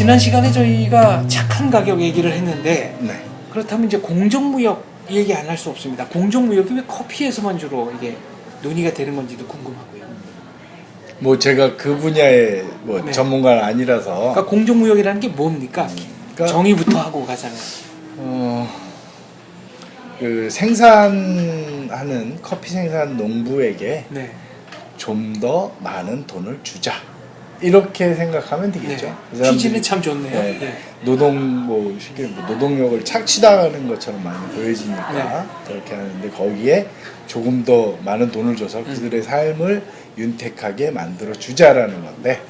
지난 시간에 저희가 착한 가격 얘기를 했는데 네. 그렇다면 이제 공정무역 얘기 안 할 수 없습니다. 공정무역이 왜 커피에서만 주로 이게 논의가 되는 건지도 궁금하고요. 뭐 제가 그 분야의 뭐 네. 전문가는 아니라서. 그러니까 공정무역이라는 게 뭡니까? 그러니까 정의부터 하고 가잖아요. 그 생산하는 커피 생산 농부에게 네. 좀 더 많은 돈을 주자. 이렇게 생각하면 되겠죠. 네. 그 사람들이, 취지는 참 좋네요. 네, 네. 쉽게 노동력을 착취당하는 것처럼 많이 보여지니까 네. 그렇게 하는데 거기에 조금 더 많은 돈을 줘서 그들의 삶을 윤택하게 만들어 주자라는 건데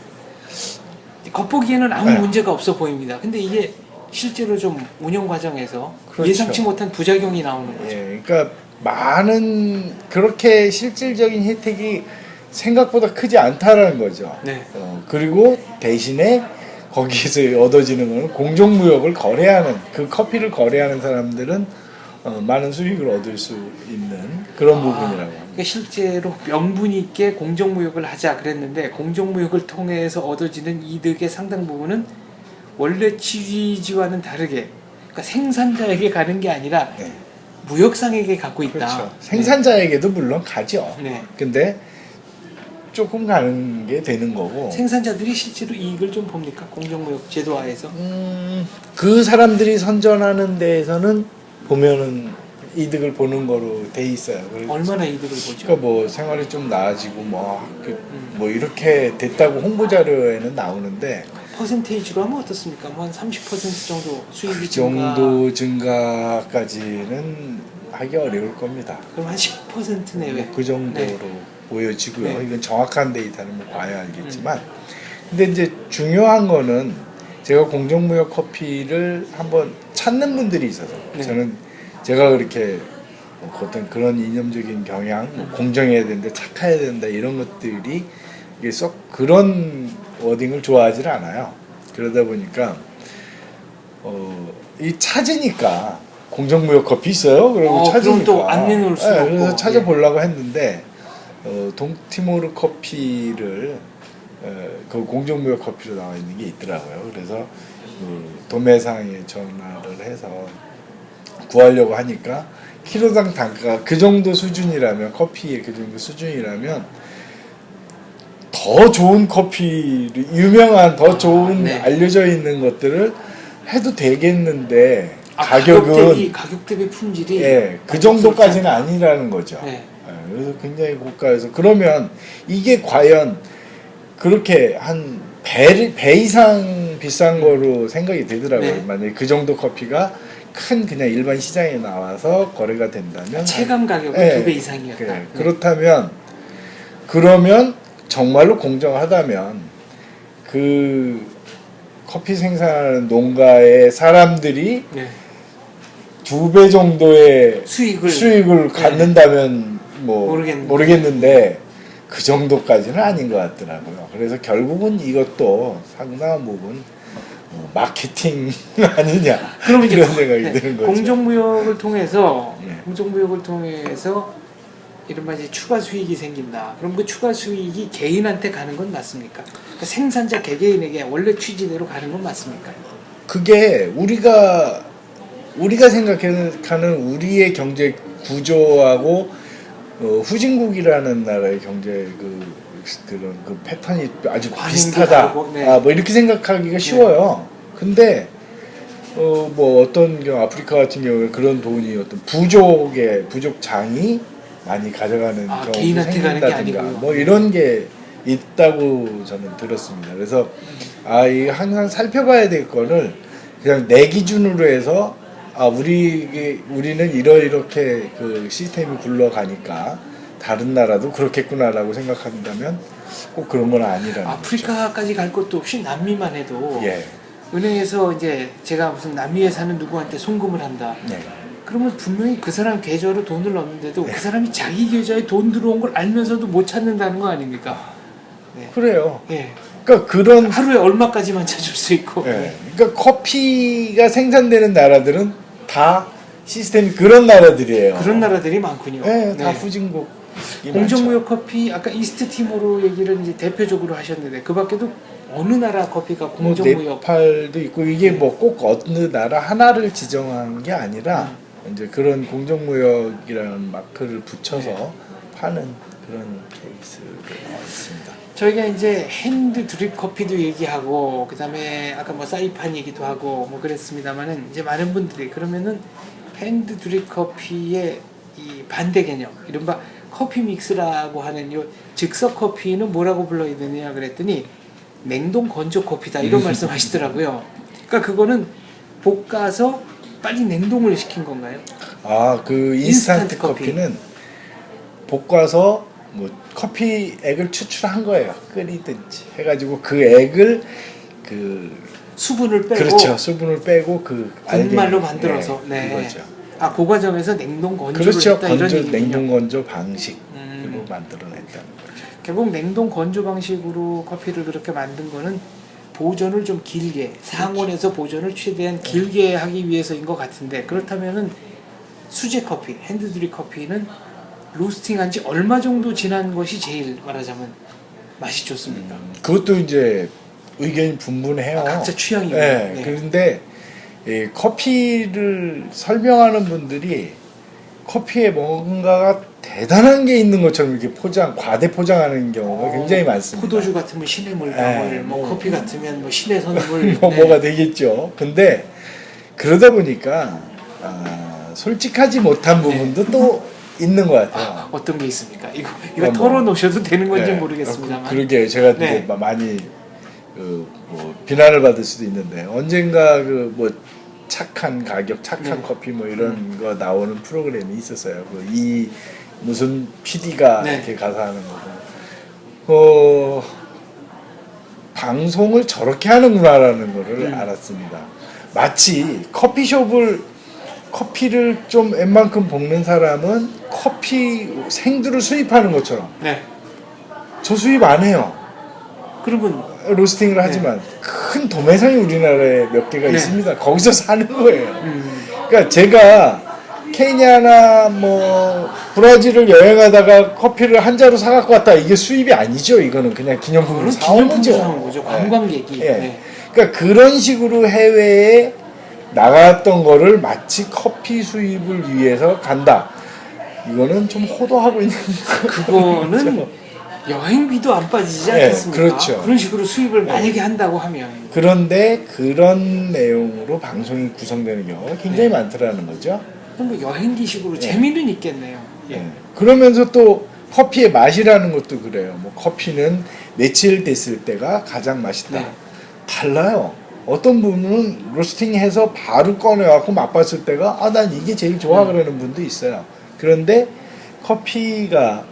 겉보기에는 아무 네. 문제가 없어 보입니다. 근데 이게 실제로 좀 운영 과정에서 그렇죠. 예상치 못한 부작용이 나오는 거죠. 예, 그러니까 많은 그렇게 실질적인 혜택이 생각보다 크지 않다라는 거죠. 네. 그리고 대신에 거기에서 얻어지는 거는 공정무역을 거래하는 그 커피를 거래하는 사람들은 많은 수익을 얻을 수 있는 그런 부분이라고 합니다. 그러니까 실제로 명분 있게 공정무역을 하자 그랬는데 공정무역을 통해서 얻어지는 이득의 상당 부분은 원래 취지와는 다르게 그러니까 생산자에게 가는 게 아니라 네. 무역상에게 갖고 있다. 그렇죠. 생산자에게도 물론 가죠. 네. 근데 조금 가는 게 되는 거고 생산자들이 실제로 이익을 좀 봅니까? 공정무역 제도화에서? 그 사람들이 선전하는 데에서는 보면은 이득을 보는 거로 돼 있어요. 얼마나 이득을 보죠? 그러니까 뭐 생활이 좀 나아지고 뭐 이렇게 됐다고 홍보 자료에는 나오는데 퍼센테이지로 하면 어떻습니까? 뭐 한 30% 정도 수익이 그 정도 증가까지는 하기 어려울 겁니다. 그럼 한 10% 내외. 그 정도로 네. 보여지고요. 네. 이건 정확한 데이터는 뭐 봐야 알겠지만, 근데 이제 중요한 거는 제가 공정무역 커피를 한번 찾는 분들이 있어서 네. 저는 제가 그렇게 어떤 그런 이념적인 경향, 공정해야 된다, 착해야 된다 이런 것들이 이게 썩 그런 워딩을 좋아하지 않아요. 그러다 보니까 이 찾으니까 공정무역 커피 있어요? 그러고 찾으니까 그럼 또 안 내놓을 수가 없고. 그래서 찾아보려고 했는데 동티모르 커피를 그 공정무역 커피로 나와 있는 게 있더라고요. 그래서 그 도매상에 전화를 해서 구하려고 하니까 키로당 단가가 그 정도 수준이라면 커피의 그 정도 수준이라면 더 좋은 커피를 유명한 더 좋은 네. 알려져 있는 것들을 해도 되겠는데 가격 대비 품질이 그 정도까지는 아니라는 거죠. 네. 그래서 굉장히 고가여서 그러면 이게 과연 그렇게 한 배 이상 비싼 거로 생각이 되더라고요. 네. 만약에 그 정도 커피가 큰 그냥 일반 시장에 나와서 거래가 된다면 체감 가격은 네. 2배 이상이었다. 네. 그렇다면 그러면 정말로 공정하다면 그 커피 생산하는 농가의 사람들이 네. 2배 정도의 수익을 갖는다면 뭐 모르겠는데 그 정도까지는 아닌 것 같더라고요. 그래서 결국은 이것도 상당한 부분 마케팅 아니냐 그럼 이제 이런 생각이 드는 거죠. 공정무역을 통해서 네. 이른바 이제 추가 수익이 생긴다. 그럼 그 추가 수익이 개인한테 가는 건 맞습니까? 그러니까 생산자 개개인에게 원래 취지대로 가는 건 맞습니까? 그게 우리가 생각하는 우리의 경제 구조하고 후진국이라는 나라의 경제 그런 그 패턴이 아주 비슷하다. 네. 뭐 이렇게 생각하기가 쉬워요. 근데 뭐 어떤 경우 아프리카 같은 경우에 그런 돈이 어떤 부족장이 많이 가져가는 경우도 개인한테 가는 게 생긴다든가 아니고요. 뭐 이런 게 있다고 저는 들었습니다. 그래서 이 항상 살펴봐야 될 거를 그냥 내 기준으로 해서 우리는 이렇게 그 시스템이 굴러가니까 다른 나라도 그렇겠구나라고 생각한다면 꼭 그런 건 아니라는 아프리카까지 갈 것도 없이 남미만 해도 예. 은행에서 이제 제가 무슨 남미에 사는 누구한테 송금을 한다. 네. 그러면 분명히 그 사람 계좌로 돈을 넣는데도 그 사람이 자기 계좌에 돈 들어온 걸 알면서도 못 찾는다는 거 아닙니까? 네. 그래요. 예. 그러니까 그런 하루에 얼마까지만 찾을 수 있고. 예. 그러니까 커피가 생산되는 나라들은 다 시스템이 그런 나라들이에요. 그런 나라들이 많군요. 네, 다 네. 후진국. 공정무역 커피 아까 이스트 티모르 얘기를 이제 대표적으로 하셨는데 그 밖에도 어느 나라 커피가 뭐 공정무역 네팔도 있고 이게 네. 뭐 꼭 어느 나라 하나를 지정한 게 아니라 이제 그런 공정무역이라는 마크를 붙여서 네. 파는 그런 케이스가 나와 있습니다. 저희가 이제 핸드 드립 커피도 얘기하고 그다음에 아까 뭐 사이판 얘기도 하고 뭐 그랬습니다만은 이제 많은 분들이 그러면은 핸드 드립 커피의 이 반대 개념 이른바 커피 믹스라고 하는 요 즉석 커피는 뭐라고 불러야 되느냐 그랬더니 냉동 건조 커피다 이런 말씀하시더라고요. 그러니까 그거는 볶아서 빨리 냉동을 시킨 건가요? 아, 그 인스턴트 커피는 볶아서 뭐 커피 액을 추출한 거예요. 끓이든지 해가지고 그 액을 그 수분을 빼고 그렇죠. 수분을 빼고 그 분말로 알갱이, 만들어서 네. 그거죠. 아, 그 과정에서 냉동 건조를 그렇죠. 했다 이런 건조 얘기군요. 냉동 건조 방식으로 만들어냈다는 거죠. 결국 냉동 건조 방식으로 커피를 그렇게 만든 거는 보존을 좀 길게 상온에서 보존을 최대한 길게 하기 위해서인 것 같은데 그렇다면은 수제 커피, 핸드드립 커피는 로스팅한 지 얼마 정도 지난 것이 제일 말하자면 맛이 좋습니까? 그것도 이제 의견이 분분해요. 아, 각자 취향이고. 네, 네. 그런데 이 커피를 설명하는 분들이 커피에 뭔가가 대단한 게 있는 것처럼 이렇게 과대 포장하는 경우가 굉장히 많습니다. 포도주 같으면 신의 물방울, 네, 뭐 뭐, 커피 같으면 뭐 신의 선물. 뭐 네. 뭐가 되겠죠. 근데 그러다 보니까 솔직하지 못한 부분도 또 있는 것 같아요. 어떤 게 있습니까? 이거 그러니까 털어놓으셔도 되는 건지 네. 모르겠습니다만. 그러게 제가 네. 이제 많이 뭐 비난을 받을 수도 있는데 언젠가 그 뭐 착한 가격, 착한 네. 커피 뭐 이런 거 나오는 프로그램이 있었어요. 이 무슨 PD가 네. 이렇게 가서 하는 거고. 방송을 저렇게 하는구나라는 거를 알았습니다. 마치 커피를 좀 웬만큼 볶는 사람은 커피 생두를 수입하는 것처럼 네. 저 수입 안 해요. 그러면 로스팅을 하지만 큰 도매상이 우리나라에 몇 개가 네. 있습니다. 거기서 사는 거예요. 그러니까 제가 케냐나 뭐 브라질을 여행하다가 커피를 한 자루 사갖고 왔다 이게 수입이 아니죠. 이거는 그냥 기념품으로 사온 거죠. 사온 거죠. 관광객이. 예. 네. 그러니까 그런 식으로 해외에 나갔던 거를 마치 커피 수입을 위해서 간다. 이거는 좀 호도하고 있는 그거는 여행비도 안 빠지지 네, 않겠습니까? 그렇죠. 그런 식으로 수입을 만약에 한다고 하면 그런데 그런 내용으로 방송이 구성되는 경우가 굉장히 많더라는 거죠. 뭐 여행기식으로 재미는 있겠네요. 예. 네. 그러면서 또 커피의 맛이라는 것도 그래요. 뭐 커피는 며칠 됐을 때가 가장 맛있다. 네. 달라요. 어떤 분은 로스팅해서 바로 꺼내갖고 맛봤을 때가 난 이게 제일 좋아 그러는 분도 있어요. 그런데 커피가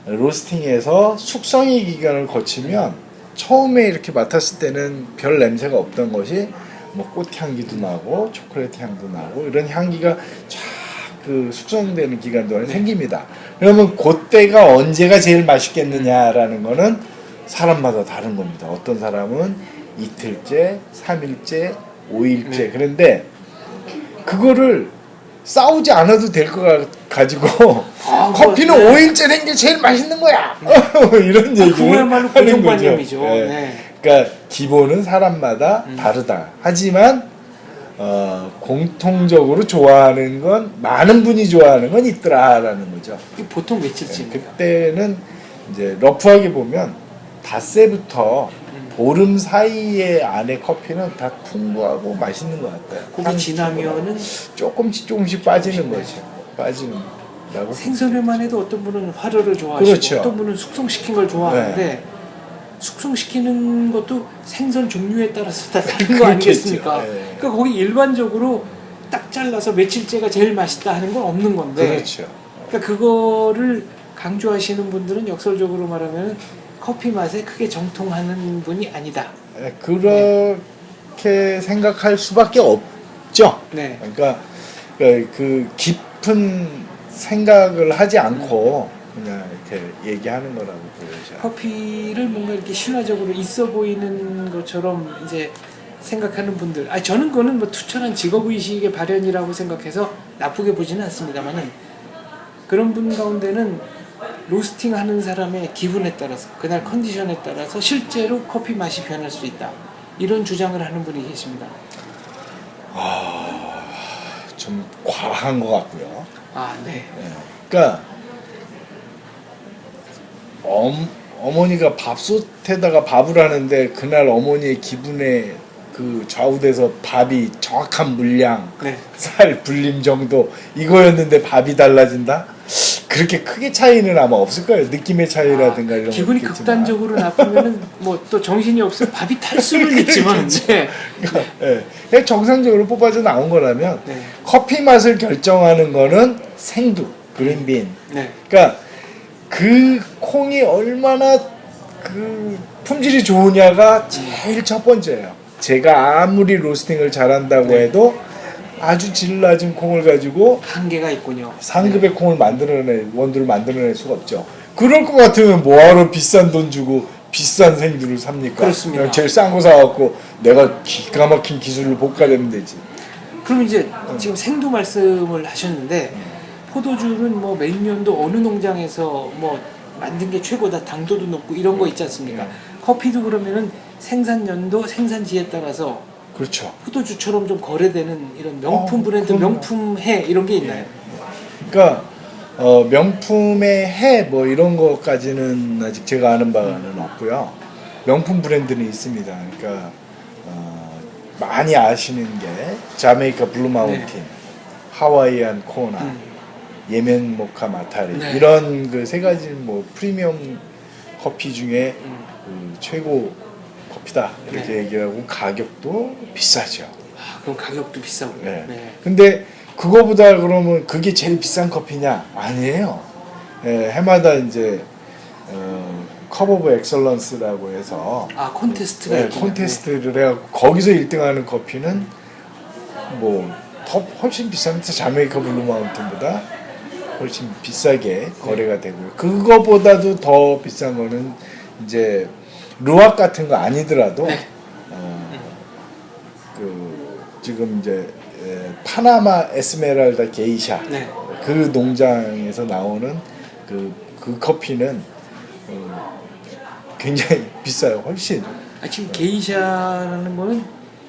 로스팅해서 숙성의 기간을 거치면 처음에 이렇게 맡았을 때는 별 냄새가 없던 것이 뭐 꽃향기도 나고 초콜릿 향도 나고 이런 향기가 쫙 그 숙성되는 기간 동안에 생깁니다. 그러면 그때가 언제가 제일 맛있겠느냐라는 거는 사람마다 다른 겁니다. 어떤 사람은 이틀째, 3일째, 5일째 그런데 그거를 싸우지 않아도 될 것 가지고 커피는 5일째 된 게 제일 맛있는 거야. 이런 얘기를 그거야말로 하는 거죠. 고정관념이죠. 네. 네. 그러니까 기본은 사람마다 다르다. 하지만 공통적으로 좋아하는 건 많은 분이 좋아하는 건 있더라라는 거죠. 보통 며칠째입니까? 그때는 이제 러프하게 보면 닷새부터 보름 사이에 안에 커피는 다 풍부하고 맛있는 것 같아요. 거기 지나면은 조금씩 빠지는 거죠. 빠지는다고. 생선회만 해도 어떤 분은 화로를 좋아하시고 그렇죠. 어떤 분은 숙성시킨 걸 좋아하는데 숙성시키는 것도 생선 종류에 따라서 다 다른 거 그렇겠죠. 아니겠습니까? 네. 그러니까 거기 일반적으로 딱 잘라서 며칠째가 제일 맛있다 하는 건 없는 건데 그렇죠. 그러니까 그거를 강조하시는 분들은 역설적으로 말하면 커피 맛에 크게 정통하는 분이 아니다. 그렇게 생각할 수밖에 없죠. 네. 그러니까 그 깊은 생각을 하지 않고 그냥 이렇게 얘기하는 거라고 보여요. 커피를 뭔가 이렇게 신화적으로 있어 보이는 것처럼 이제 생각하는 분들, 저는 그거는 뭐 투철한 직업의식의 발현이라고 생각해서 나쁘게 보지는 않습니다만은 그런 분 가운데는 로스팅 하는 사람의 기분에 따라서 그날 컨디션에 따라서 실제로 커피 맛이 변할 수 있다. 이런 주장을 하는 분이 계십니다. 좀 과한 것 같고요. 아, 네. 그러니까 어머니가 밥솥에다가 밥을 하는데 그날 어머니의 기분에 그 좌우돼서 밥이 정확한 물량, 네. 살 불림 정도 이거였는데 밥이 달라진다? 그렇게 크게 차이는 아마 없을 거예요. 느낌의 차이라든가 이런 기분이 거 있겠지만. 극단적으로 나쁘면은 뭐 또 정신이 없으면 밥이 탈 수는 있지만 네. 예, 그냥 정상적으로 뽑아져 나온 거라면 네. 커피 맛을 결정하는 거는 생두, 그린빈. 네. 그러니까 그 콩이 얼마나 그 품질이 좋으냐가 제일 첫 번째예요. 제가 아무리 로스팅을 잘한다고 네. 해도 아주 질 낮은 콩을 가지고 한계가 있군요. 상급의 콩을 원두를 만들어낼 수가 없죠. 그럴 것 같으면 뭐하러 비싼 돈 주고 비싼 생두를 삽니까? 그렇습니다. 그냥 제일 싼 거 사갖고 내가 기가 막힌 기술을 볶아내면 되지. 그럼 이제 지금 생두 말씀을 하셨는데 포도주는 뭐 몇 년도 어느 농장에서 뭐 만든 게 최고다, 당도도 높고 이런 거 있지 않습니까? 커피도 그러면은 생산 연도, 생산지에 따라서 그렇죠. 포도주처럼 좀 거래되는 이런 명품 브랜드, 그럼요. 명품 해 이런 게 있나요? 그러니까 명품의 해 뭐 이런 것까지는 아직 제가 아는 바는 없고요. 명품 브랜드는 있습니다. 그러니까 많이 아시는 게 자메이카 블루 마운틴, 하와이안 코나, 예멘 모카 마타리 네. 이런 그 세 가지 뭐 프리미엄 커피 중에 그 최고 커피다 이렇게 네. 얘기하고 가격도 비싸죠. 아, 그럼 가격도 비싸고. 네. 네. 근데 그거보다 그러면 그게 제일 비싼 커피냐? 아니에요. 예, 해마다 이제 컵 오브 엑설런스라고 해서 아, 콘테스트가 예, 있군요. 콘테스트를 해갖고 거기서 1등하는 커피는 뭐 훨씬 비쌉니다. 자메이카 블루 마운틴보다 훨씬 비싸게 거래가 되고요. 그거보다도 더 비싼 거는 이제 루악 같은 거 아니더라도 네. 그 지금 이제 파나마 에스메랄다 게이샤 네. 그 농장에서 나오는 그 커피는 굉장히 비싸요. 훨씬. 아, 지금 게이샤라는 거는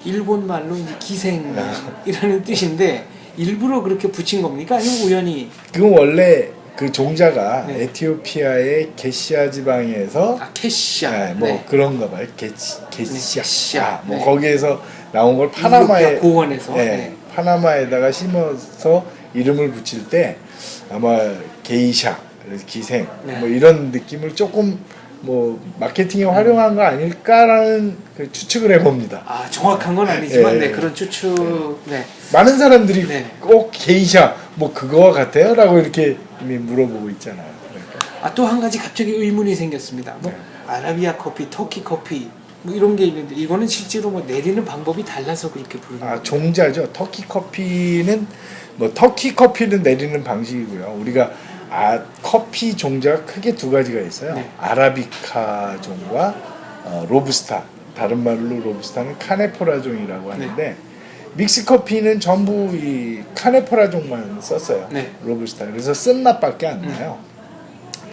일본 말로 이제 기생이라는 뜻인데 일부러 그렇게 붙인 겁니까? 아니면 우연히? 그건 원래 그 종자가 네. 에티오피아의 게시아 지방에서 아, 캐시아. 네, 뭐 네. 그런가 봐요. 게시아. 게시아. 뭐 네. 거기에서 나온 걸 파나마에 이티오피아 고원에서. 네, 네. 파나마에다가 심어서 이름을 붙일 때 아마 게이샤, 기생 네. 뭐 이런 느낌을 조금 뭐 마케팅에 활용한 거 아닐까라는 그 추측을 해봅니다. 아, 정확한 건 아니지만 네. 네, 그런 추측. 네. 많은 사람들이 네. 꼭 게이샤 뭐 그거와 같아요? 라고 이렇게 이미 물어보고 있잖아요. 그러니까. 아, 또 한 가지 갑자기 의문이 생겼습니다. 뭐 네. 아라비아 커피, 터키 커피 뭐 이런 게 있는데 이거는 실제로 뭐 내리는 방법이 달라서 그렇게 부르는 거예요. 종자죠. 터키 커피는 내리는 방식이고요. 우리가 커피 종자가 크게 두 가지가 있어요. 네. 아라비카 종과 로부스타. 다른 말로 로부스타는 카네포라 종이라고 하는데 믹스 커피는 전부 이 카네포라 종만 썼어요. 네. 로부스타. 그래서 쓴맛밖에 안 나요.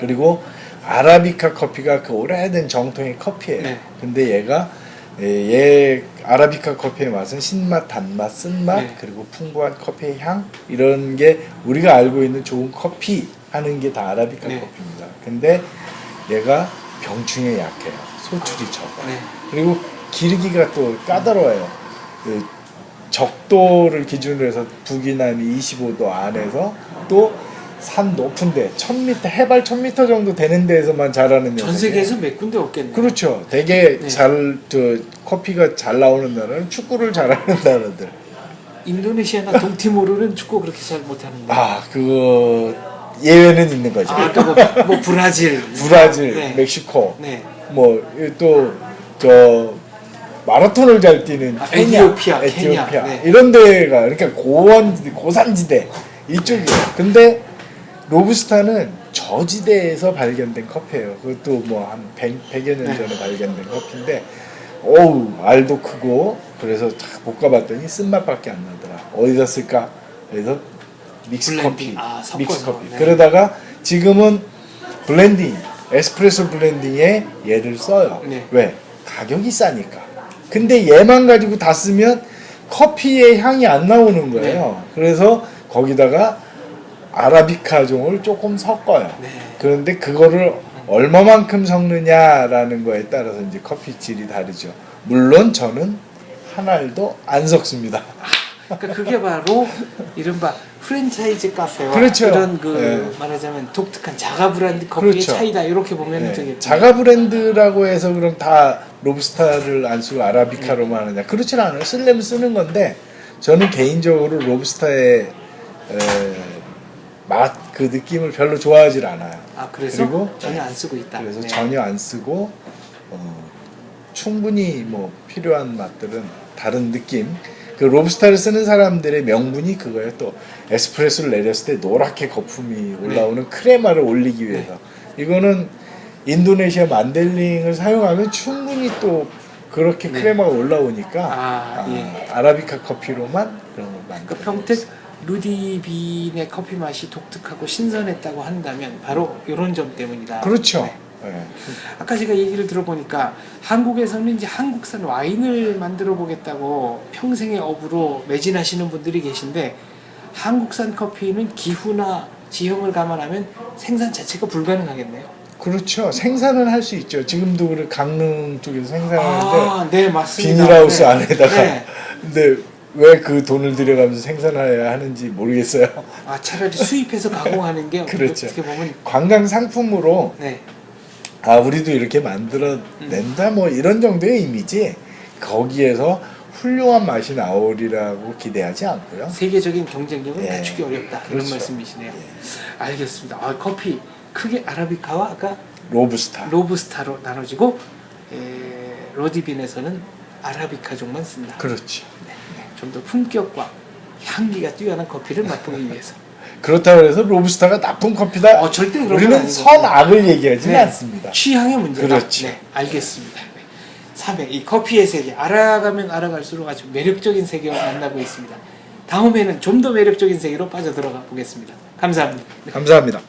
그리고 아라비카 커피가 그 오래된 정통의 커피예요. 네. 근데 얘 아라비카 커피의 맛은 신맛, 단맛, 쓴맛, 네. 그리고 풍부한 커피의 향 이런 게 우리가 알고 있는 좋은 커피 하는 게 다 아라비카 네. 커피입니다. 근데 얘가 병충해 약해요. 소출이 적어요. 네. 그리고 기르기가 또 까다로워요. 그 적도를 기준으로 해서 북이남이 25도 안에서 또 산 높은데 1000m 해발 1000m 정도 되는 데에서만 자라는 전 녀석이에요. 세계에서 몇 군데 없겠네요. 그렇죠. 되게 네. 커피가 잘 나오는 나라는 축구를 잘하는 나라들. 인도네시아나 동티모르는 축구 그렇게 잘 못하는데. 그거 예외는 있는 거죠. 그러니까 뭐 브라질, 브라질, 네. 멕시코, 네. 뭐 또 마라톤을 잘 뛰는 에티오피아, 케냐. 네. 이런 데가 그러니까 고산지대 이쪽이에요. 근데 로부스타는 저지대에서 발견된 커피예요. 그것도 뭐 한 100여 년 네. 전에 발견된 커피인데 알도 크고 그래서 딱 볶아봤더니 쓴맛밖에 안 나더라. 어디다 쓸까? 그래서 믹스 블렌딩. 커피, 섞어서. 믹스 커피. 네. 그러다가 지금은 블렌딩, 에스프레소 블렌딩에 얘를 써요. 네. 왜? 가격이 싸니까. 근데 얘만 가지고 다 쓰면 커피의 향이 안 나오는 거예요. 그래서 거기다가 아라비카 종을 조금 섞어요. 네. 그런데 그거를 얼마만큼 섞느냐라는 거에 따라서 이제 커피 질이 다르죠. 물론 저는 한 알도 안 섞습니다. 그러니까 그게 바로 이른바 프랜차이즈 카페와 그렇죠. 이런 그 네. 말하자면 독특한 자가 브랜드 커피의 그렇죠. 차이다 이렇게 보면 네. 되겠죠. 자가 브랜드라고 해서 그럼 다 로브스타를 안 쓰고 아라비카로만 하느냐? 그렇진 않아요. 쓰려면 쓰는 건데 저는 개인적으로 로브스타의 맛 그 느낌을 별로 좋아하질 않아요. 아 그래서 그리고 전혀 안 쓰고 있다. 그래서 네. 전혀 안 쓰고 충분히 뭐 필요한 맛들은 다른 느낌. 그 로브스타를 쓰는 사람들의 명분이 그거예요. 또 에스프레소를 내렸을 때 노랗게 거품이 올라오는 크레마를 올리기 위해서. 이거는 인도네시아 만델링을 사용하면 충분히 또 그렇게 크레마가 올라오니까 아라비카 커피로만 그런 걸 만들어요. 그 평택 루디빈의 커피 맛이 독특하고 신선했다고 한다면 바로 이런 점 때문이다. 그렇죠. 네. 네. 아까 제가 얘기를 들어보니까 한국에서는 이제 한국산 와인을 만들어 보겠다고 평생의 업으로 매진하시는 분들이 계신데 한국산 커피는 기후나 지형을 감안하면 생산 자체가 불가능하겠네요. 그렇죠. 생산은 할 수 있죠. 지금도 그래 강릉 쪽에서 생산하는데 네 맞습니다. 비닐하우스 네. 안에다가 네. 근데 왜 그 돈을 들여가면서 생산해야 하는지 모르겠어요. 아 차라리 수입해서 가공하는 게 그렇죠. 어떻게 보면 관광 상품으로 네. 아 우리도 이렇게 만들어낸다 뭐 이런 정도의 이미지 거기에서 훌륭한 맛이 나오리라고 기대하지 않고요. 세계적인 경쟁력은 예. 갖추기 어렵다 그렇죠. 그런 말씀이시네요. 알겠습니다. 커피 크게 아라비카와 아까 로부스타로 나눠지고 로디빈에서는 아라비카종만 쓴다. 그렇죠. 좀 더 품격과 향기가 뛰어난 커피를 맛보기 위해서. 그렇다고 해서 로부스타가 나쁜 커피다. 절대 그런 건 우리는 아니거든요. 선악을 얘기하지는 네. 않습니다. 취향의 문제다. 그렇죠. 네, 알겠습니다. 네. 3회 이 커피의 세계 알아가면 알아갈수록 아주 매력적인 세계와 만나고 있습니다. 다음에는 좀 더 매력적인 세계로 빠져들어가 보겠습니다. 감사합니다. 감사합니다.